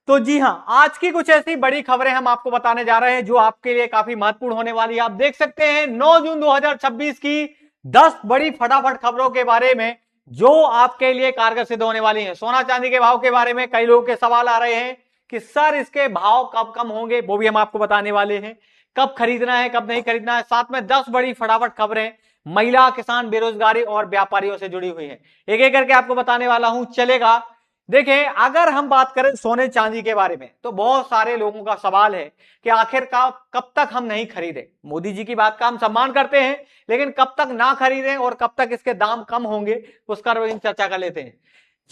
तो जी हां, आज की कुछ ऐसी बड़ी खबरें हम आपको बताने जा रहे हैं जो आपके लिए काफी महत्वपूर्ण होने वाली है। आप देख सकते हैं 9 जून 2026 की 10 बड़ी फटाफट खबरों के बारे में जो आपके लिए कारगर सिद्ध होने वाली हैं। सोना चांदी के भाव के बारे में कई लोगों के सवाल आ रहे हैं कि सर इसके भाव कब कम होंगे, वो भी हम आपको बताने वाले हैं। कब खरीदना है, कब नहीं खरीदना है। साथ में 10 बड़ी फटाफट खबरें महिला, किसान, बेरोजगारी और व्यापारियों से जुड़ी हुई हैं। एक एक करके आपको बताने वाला हूं, चलेगा। देखिए, अगर हम बात करें सोने चांदी के बारे में तो बहुत सारे लोगों का सवाल है कि आखिर कब तक हम नहीं खरीदें। मोदी जी की बात का हम सम्मान करते हैं, लेकिन कब तक ना खरीदें और कब तक इसके दाम कम होंगे उसका चर्चा कर लेते हैं।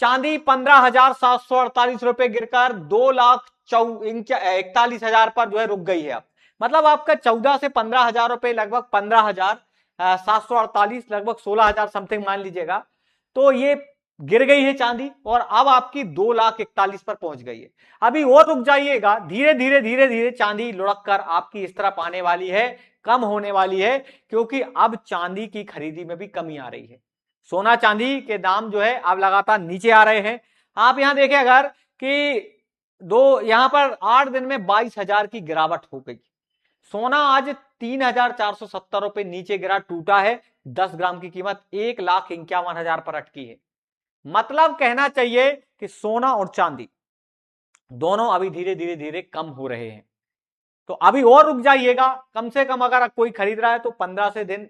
चांदी 15,748 रुपए गिरकर 2,41,000 पर जो है रुक गई है। अब मतलब आपका 14 से 15,000 रुपए, लगभग 15,748, लगभग 16,000 समथिंग मान लीजिएगा। तो ये गिर गई है चांदी और अब आपकी 2,41,000 पर पहुंच गई है। अभी और रुक जाइएगा, धीरे धीरे धीरे धीरे चांदी लुढ़क कर आपकी इस तरफ आने वाली है, कम होने वाली है, क्योंकि अब चांदी की खरीदी में भी कमी आ रही है। सोना चांदी के दाम जो है अब लगातार नीचे आ रहे हैं। आप यहां देखें अगर कि यहां पर 8 दिन में 22,000 की गिरावट हो गई। सोना आज 3,470 रुपए नीचे गिरा, टूटा है। 10 ग्राम की कीमत 1,51,000 पर अटकी है। मतलब कहना चाहिए कि सोना और चांदी दोनों अभी धीरे धीरे धीरे कम हो रहे हैं। तो अभी और रुक जाइएगा, कम से कम अगर कोई खरीद रहा है तो 15 से दिन,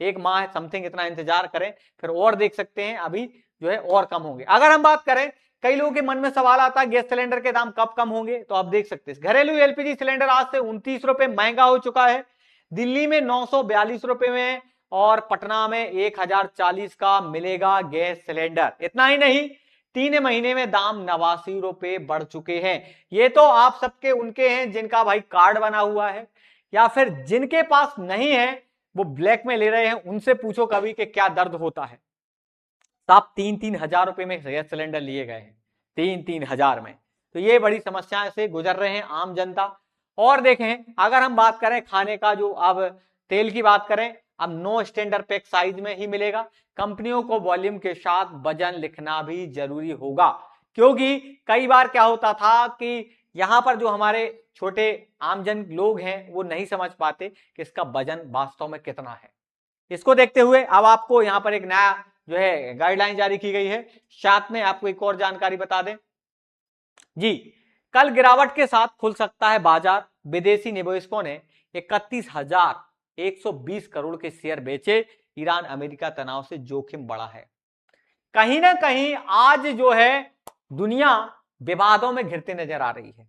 एक माह समथिंग इतना इंतजार करें, फिर और देख सकते हैं अभी जो है और कम होंगे। अगर हम बात करें, कई लोगों के मन में सवाल आता है गैस सिलेंडर के दाम कब कम होंगे, तो आप देख सकते हैं घरेलू एलपीजी सिलेंडर आज से 29 रुपए महंगा हो चुका है। दिल्ली में 942 रुपए में और पटना में 1,040 का मिलेगा गैस सिलेंडर। इतना ही नहीं, 3 महीने में दाम 89 रुपए बढ़ चुके हैं। ये तो आप सबके उनके हैं जिनका भाई कार्ड बना हुआ है, या फिर जिनके पास नहीं है वो ब्लैक में ले रहे हैं। उनसे पूछो कभी कि क्या दर्द होता है। साहब 3-3 हजार रुपए में गैस सिलेंडर लिए गए हैं, 3-3 हजार में। तो ये बड़ी समस्याएं से गुजर रहे हैं आम जनता। और देखें, अगर हम बात करें खाने का, जो अब तेल की बात करें, अब नो स्टैंडर्ड पैक साइज में ही मिलेगा। कंपनियों को वॉल्यूम के साथ वजन लिखना भी जरूरी होगा, क्योंकि कई बार क्या होता था कि यहां पर जो हमारे छोटे आमजन लोग हैं वो नहीं समझ पाते कि इसका वजन वास्तव में कितना है। इसको देखते हुए अब आपको यहां पर एक नया जो है गाइडलाइन जारी की गई है। साथ में आपको एक और जानकारी बता दें जी, कल गिरावट के साथ खुल सकता है बाजार। विदेशी निवेशकों ने 31,120 करोड़ के शेयर बेचे। ईरान अमेरिका तनाव से जोखिम बढ़ा है। कहीं ना कहीं आज जो है दुनिया विवादों में घिरती नजर आ रही है।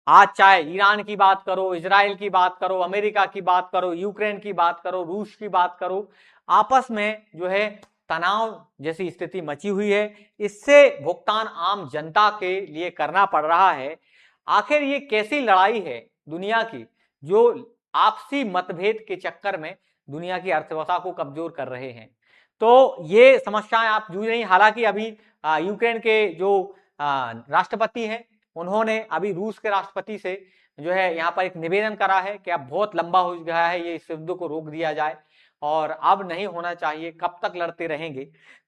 आज चाहे ईरान की बात करो, इजराइल की बात करो, अमेरिका की बात करो, यूक्रेन की बात करो, रूस की बात करो, आपस में जो है तनाव जैसी स्थिति मची हुई है। इससे भुगतान आम जनता के लिए करना पड़ रहा है। आखिर ये कैसी लड़ाई है दुनिया की, जो आपसी मतभेद के चक्कर में दुनिया की अर्थव्यवस्था को कमजोर कर रहे हैं। तो ये समस्याएं आप जूझ रही। हालांकि अभी यूक्रेन के जो राष्ट्रपति हैं, उन्होंने अभी रूस के राष्ट्रपति से जो है यहाँ पर एक निवेदन करा है कि अब बहुत लंबा हो गया है, ये इस युद्ध को रोक दिया जाए और अब नहीं होना चाहिए, कब तक लड़ते रहेंगे।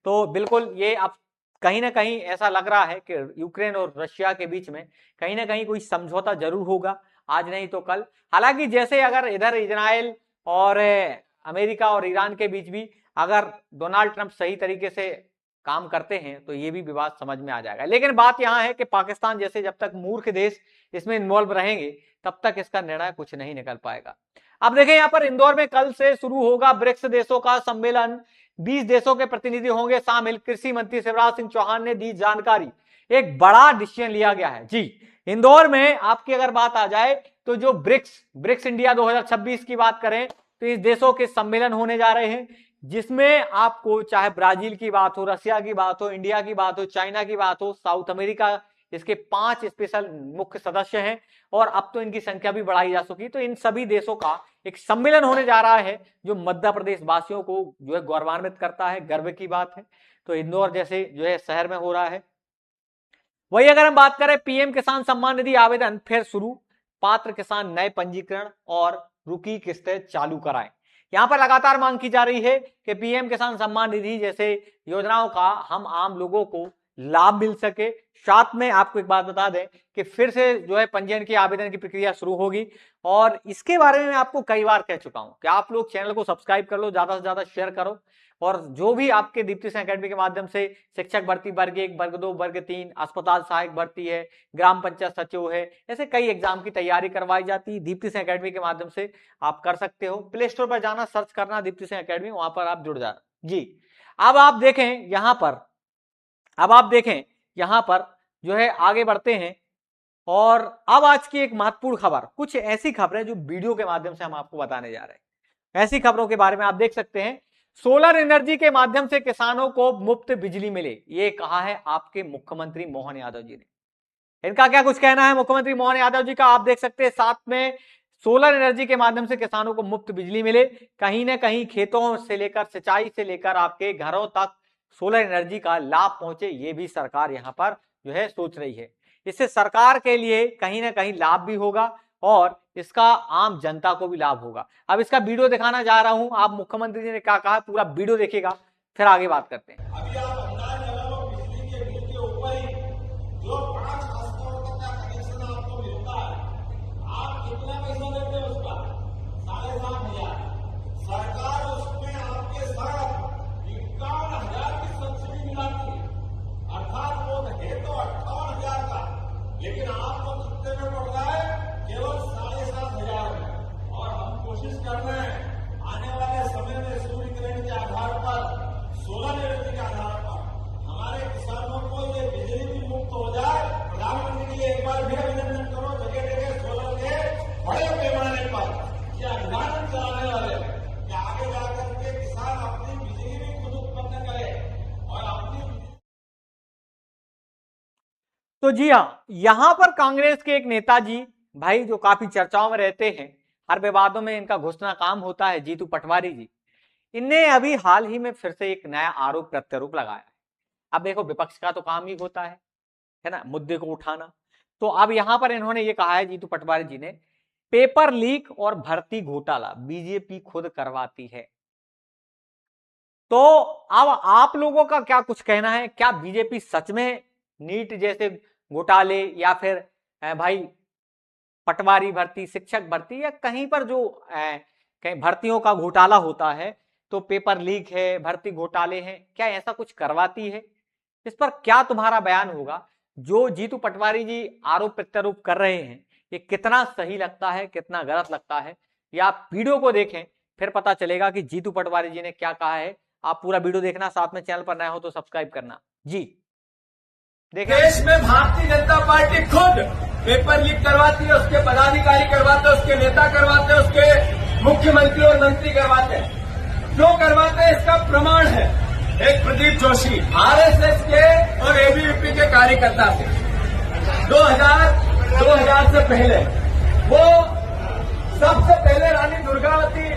तो बिल्कुल ये अब कहीं ना कहीं ऐसा लग रहा है कि यूक्रेन और रशिया के बीच में कहीं ना कहीं कोई समझौता जरूर होगा, आज नहीं तो कल। हालांकि जैसे अगर इधर इजराइल और अमेरिका और ईरान के बीच भी अगर डोनाल्ड ट्रंप सही तरीके से काम करते हैं तो ये भी विवाद समझ में आ जाएगा। लेकिन बात यहां है कि पाकिस्तान जैसे जब तक मूर्ख देश इसमें इन्वॉल्व रहेंगे तब तक इसका निर्णय कुछ नहीं निकल पाएगा। अब देखें, यहां पर इंदौर में कल से शुरू होगा ब्रिक्स देशों का सम्मेलन। 20 देशों के प्रतिनिधि होंगे शामिल। कृषि मंत्री शिवराज सिंह चौहान ने दी जानकारी। एक बड़ा डिसीजन लिया गया है जी इंदौर में। आपकी अगर बात आ जाए तो जो ब्रिक्स इंडिया 2026 की बात करें तो इस देशों के सम्मेलन होने जा रहे हैं, जिसमें आपको चाहे ब्राजील की बात हो, रशिया की बात हो, इंडिया की बात हो, चाइना की बात हो, साउथ अमेरिका, इसके 5 स्पेशल मुख्य सदस्य हैं और अब तो इनकी संख्या भी बढ़ाई जा चुकी। तो इन सभी देशों का एक सम्मेलन होने जा रहा है, जो मध्य प्रदेश वासियों को जो है गौरवान्वित करता है, गर्व की बात है। तो इंदौर जैसे जो है शहर में हो रहा है। वही अगर हम बात करें, पीएम किसान सम्मान निधि आवेदन फिर शुरू। पात्र किसान नए पंजीकरण और रुकी किस्तें चालू कराएं। यहां पर लगातार मांग की जा रही है कि पीएम किसान सम्मान निधि जैसे योजनाओं का हम आम लोगों को लाभ मिल सके। साथ में आपको एक बात बता दें कि फिर से जो है पंजीयन की आवेदन की प्रक्रिया शुरू होगी, और इसके बारे में मैं आपको कई बार कह चुका हूं कि आप लोग चैनल को सब्सक्राइब कर लो, ज्यादा से ज्यादा शेयर करो, और जो भी आपके दीप्ति सिंह एकेडमी के माध्यम से शिक्षक भर्ती वर्ग 1, वर्ग 2, वर्ग 3, अस्पताल सहायक भर्ती है, ग्राम पंचायत सचिव है, ऐसे कई एग्जाम की तैयारी करवाई जाती है, दीप्ति सिंह एकेडमी के माध्यम से आप कर सकते हो। प्ले स्टोर पर जाना, सर्च करना दीप्ति सिंह एकेडमी, वहां पर आप जुड़ जाना जी। अब आप देखें यहां पर जो है आगे बढ़ते हैं, और अब आज की एक महत्वपूर्ण खबर, कुछ ऐसी खबरें जो वीडियो के माध्यम से हम आपको बताने जा रहे हैं। ऐसी खबरों के बारे में आप देख सकते हैं, सोलर एनर्जी के माध्यम से किसानों को मुफ्त बिजली मिले, ये कहा है आपके मुख्यमंत्री मोहन यादव जी ने। इनका क्या कुछ कहना है मुख्यमंत्री मोहन यादव जी का, आप देख सकते हैं। साथ में सोलर एनर्जी के माध्यम से किसानों को मुफ्त बिजली मिले, कहीं ना कहीं खेतों से लेकर सिंचाई से लेकर आपके घरों तक सोलर एनर्जी का लाभ पहुंचे, ये भी सरकार यहां पर जो है सोच रही है। इससे सरकार के लिए कहीं ना कहीं लाभ भी होगा और इसका आम जनता को भी लाभ होगा। अब इसका वीडियो दिखाना जा रहा हूं, आप मुख्यमंत्री जी ने क्या कहा, पूरा वीडियो देखिएगा, फिर आगे बात करते हैं। अभी आप अंदाज लगाओ, बिजली के बिल के ऊपर ही जो 5 हफ्तों तक का कनेक्शन आपको मिलता है, आप कितना पैसा देते हैं उसका? 7,500। सरकार उसमें आपके साथ 51,000 की सब्सिडी मिलाती है, अर्थात वो है तो 58,000 का, लेकिन आपको कितने में पड़ रहा है? केवल 7,500 में। और हम कोशिश कर रहे हैं आने वाले समय में सूर्य किरण के आधार पर, सोलर एनर्जी के आधार पर हमारे किसानों को ये बिजली भी मुफ्त हो जाए। प्रधानमंत्री के लिए एक बार भी अभिनंदन करो, जगह जगह सोलर के बड़े पैमाने पर ये अभियान चलाने वाले कि आगे जाकर के किसान अपनी बिजली भी खुद उत्पन्न करे और अपनी। तो जी हाँ, यहां पर कांग्रेस के एक नेताजी भाई जो काफी चर्चाओं में रहते हैं, हर विवादों में इनका घुसना काम होता है, जीतू पटवारी जी, इनने अभी हाल ही में फिर से एक नया आरोप प्रत्यारोप लगाया है। अब देखो, विपक्ष का तो काम ही होता है ना, मुद्दे को उठाना। तो अब यहां पर इन्होंने ये कहा है, जीतू पटवारी जी ने, पेपर लीक और भर्ती घोटाला बीजेपी खुद करवाती है। तो अब आप लोगों का क्या कुछ कहना है, क्या बीजेपी सच में नीट जैसे घोटाले या फिर भाई पटवारी भर्ती, शिक्षक भर्ती, या कहीं पर जो कहीं भर्तियों का घोटाला होता है, तो पेपर लीक है, भर्ती घोटाले हैं, क्या ऐसा कुछ करवाती है? इस पर क्या तुम्हारा बयान होगा? जो जीतू पटवारी जी आरोप प्रत्यारोप कर रहे हैं, ये कितना सही लगता है, कितना गलत लगता है, या आप वीडियो को देखें, फिर पता चलेगा कि जीतू पटवारी जी ने क्या कहा है। आप पूरा वीडियो देखना, साथ में चैनल पर नया हो तो सब्सक्राइब करना जी। देश में भारतीय जनता पार्टी खुद पेपर लीक करवाती है, उसके पदाधिकारी करवाते हैं, उसके नेता करवाते हैं, उसके मुख्यमंत्री और मंत्री करवाते हैं। जो करवाते हैं इसका प्रमाण है एक प्रदीप जोशी, आरएसएस के और एबीवीपी के कार्यकर्ता थे। 2000 से पहले वो सबसे पहले रानी दुर्गावती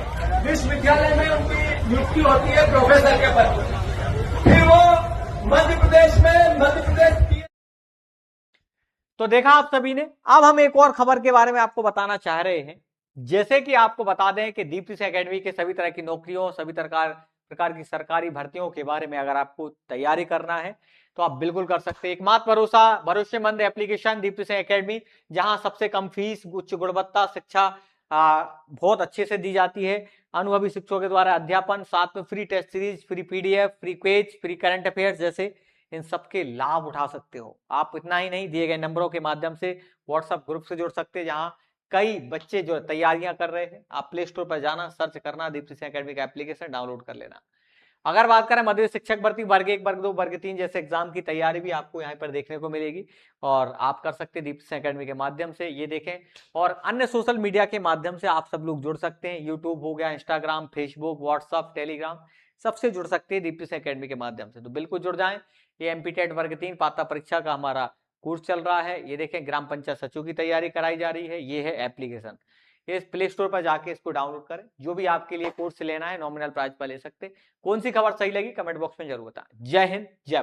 विश्वविद्यालय में उनकी नियुक्ति होती है प्रोफेसर के पद पर। फिर वो मध्य प्रदेश की। तो देखा आप सभी ने। अब हम एक और खबर के बारे में आपको बताना चाह रहे हैं। जैसे कि आपको बता दें कि दीप्ति सिंह एकेडमी के सभी तरह की नौकरियों, सभी प्रकार की सरकारी भर्तियों के बारे में अगर आपको तैयारी करना है तो आप बिल्कुल कर सकते हैं। एकमात्र भरोसेमंद एप्लीकेशन दीप्ति सिंह एकेडमी, जहां सबसे कम फीस, उच्च गुणवत्ता शिक्षा बहुत अच्छे से दी जाती है, अनुभवी शिक्षकों के द्वारा अध्यापन, साथ में free test series, free PDF, free quiz, free current affairs जैसे इन सबके लाभ उठा सकते हो। आप इतना ही नहीं, दिए गए नंबरों के माध्यम से व्हाट्सएप ग्रुप से जुड़ सकते हैं, जहां कई बच्चे जो तैयारियां कर रहे हैं। आप प्ले स्टोर पर जाना, सर्च करना, दीप्ति सिंह एकेडमी का एप्लीकेशन डाउनलोड कर लेना। अगर बात करें मध्य शिक्षक भर्ती वर्ग 1, वर्ग 2, वर्ग 3 जैसे एग्जाम की तैयारी भी आपको यहाँ पर देखने को मिलेगी, और आप कर सकते हैं दीप्ति सिंह एकेडमी के माध्यम से। ये देखें, और अन्य सोशल मीडिया के माध्यम से आप सब लोग जुड़ सकते हैं। यूट्यूब हो गया, इंस्टाग्राम, फेसबुक, व्हाट्सअप, टेलीग्राम, सबसे जुड़ सकते हैं दीप्ति सिंह एकेडमी के माध्यम से। तो बिल्कुल जुड़ जाएं। ये एमपीटेट वर्ग 3 पात्रता परीक्षा का हमारा कोर्स चल रहा है। ये देखें, ग्राम पंचायत सचिव की तैयारी कराई जा रही है। ये है एप्लीकेशन, ये प्ले स्टोर पर जाके इसको डाउनलोड करें। जो भी आपके लिए कोर्स लेना है, नॉमिनल प्राइस पर ले सकते हैं। कौन सी खबर सही लगी कमेंट बॉक्स में जरूर बताएं। जय हिंद, जय भारत।